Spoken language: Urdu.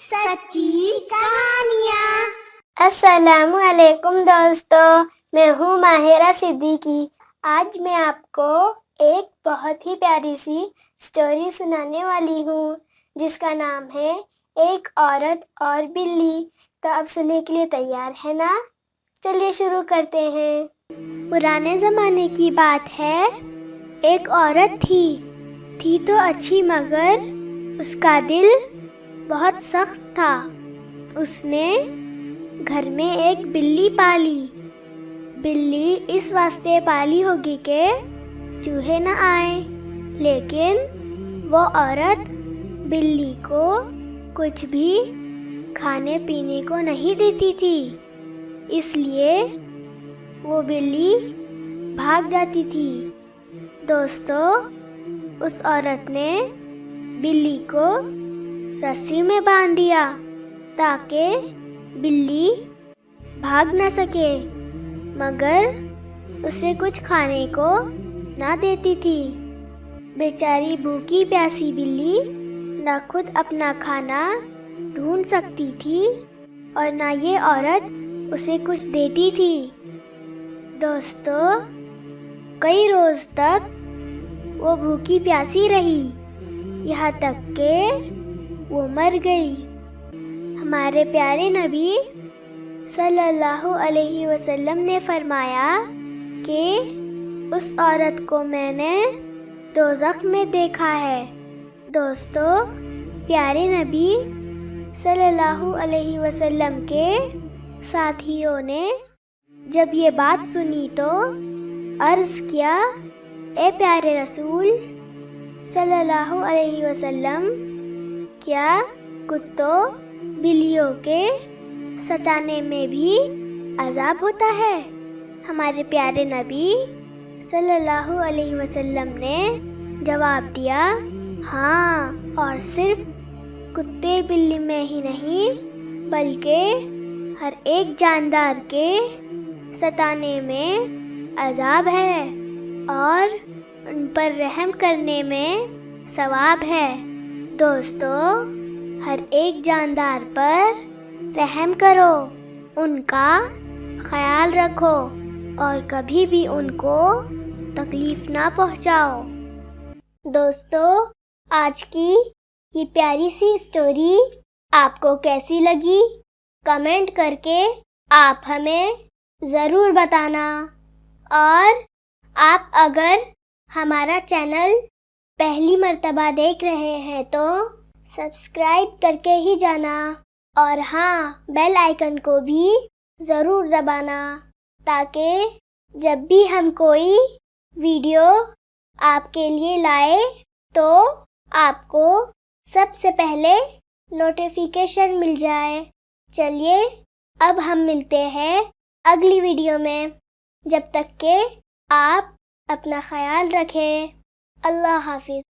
سچی کہانیاں۔ السلام علیکم دوستو، میں ہوں ماہرہ صدیقی۔ آج میں آپ کو ایک بہت ہی پیاری سی سٹوری سنانے والی ہوں جس کا نام ہے ایک عورت اور بلی۔ تو آپ سننے کے لیے تیار ہے نا؟ چلیے شروع کرتے ہیں۔ پرانے زمانے کی بات ہے، ایک عورت تھی تو اچھی مگر اس کا دل بہت سخت تھا۔ اس نے گھر میں ایک بلی پالی۔ بلی اس واسطے پالی ہوگی کہ چوہے نہ آئیں، لیکن وہ عورت بلی کو کچھ بھی کھانے پینے کو نہیں دیتی تھی، اس لیے وہ بلی بھاگ جاتی تھی۔ دوستو، اس عورت نے بلی کو رسی میں باندھ دیا تاکہ بلی بھاگ نہ سکے، مگر اسے کچھ کھانے کو نہ دیتی تھی۔ بیچاری بھوکی پیاسی بلی نہ خود اپنا کھانا ڈھونڈ سکتی تھی اور نہ یہ عورت اسے کچھ دیتی تھی۔ دوستو، کئی روز تک وہ بھوکی پیاسی رہی، یہاں تک کہ وہ مر گئی۔ ہمارے پیارے نبی صلی اللہ علیہ وسلم نے فرمایا کہ اس عورت کو میں نے دوزخ میں دیکھا ہے۔ دوستو، پیارے نبی صلی اللہ علیہ وسلم کے ساتھیوں نے جب یہ بات سنی تو عرض کیا، اے پیارے رسول صلی اللہ علیہ وسلم، کیا کتوں بلیوں کے ستانے میں بھی عذاب ہوتا ہے؟ ہمارے پیارے نبی صلی اللہ علیہ وسلم نے جواب دیا، ہاں، اور صرف کتے بلی میں ہی نہیں بلکہ ہر ایک جاندار کے ستانے میں عذاب ہے اور ان پر رحم کرنے میں ثواب ہے۔ دوستو، ہر ایک جاندار پر رحم کرو، ان کا خیال رکھو اور کبھی بھی ان کو تکلیف نہ پہنچاؤ۔ دوستو، آج کی یہ پیاری سی سٹوری آپ کو کیسی لگی؟ کمنٹ کر کے آپ ہمیں ضرور بتانا، اور آپ اگر ہمارا چینل پہلی مرتبہ دیکھ رہے ہیں تو سبسکرائب کر کے ہی جانا، اور ہاں، بیل آئیکن کو بھی ضرور دبانا تاکہ جب بھی ہم کوئی ویڈیو آپ کے لیے لائے تو آپ کو سب سے پہلے نوٹیفیکیشن مل جائے۔ چلیے، اب ہم ملتے ہیں اگلی ویڈیو میں، جب تک کہ آپ اپنا خیال رکھیں۔ اللہ حافظ۔